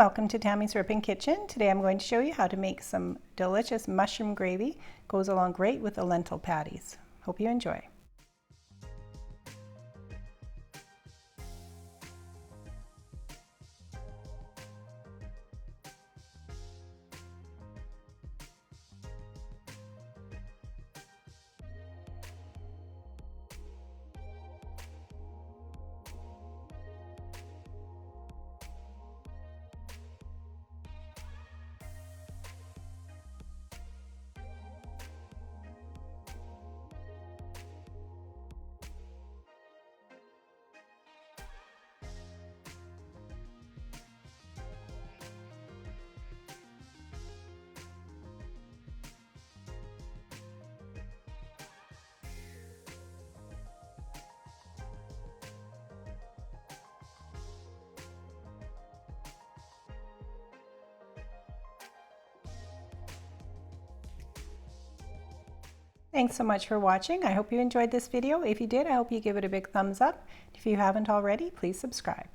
Welcome to Tammy's Ripping Kitchen. Today I'm going to show you how to make some delicious mushroom gravy. Goes along great with the lentil patties. Hope you enjoy. Thanks so much for watching. I hope you enjoyed this video. If you did, I hope you give it a big thumbs up. If you haven't already, please subscribe.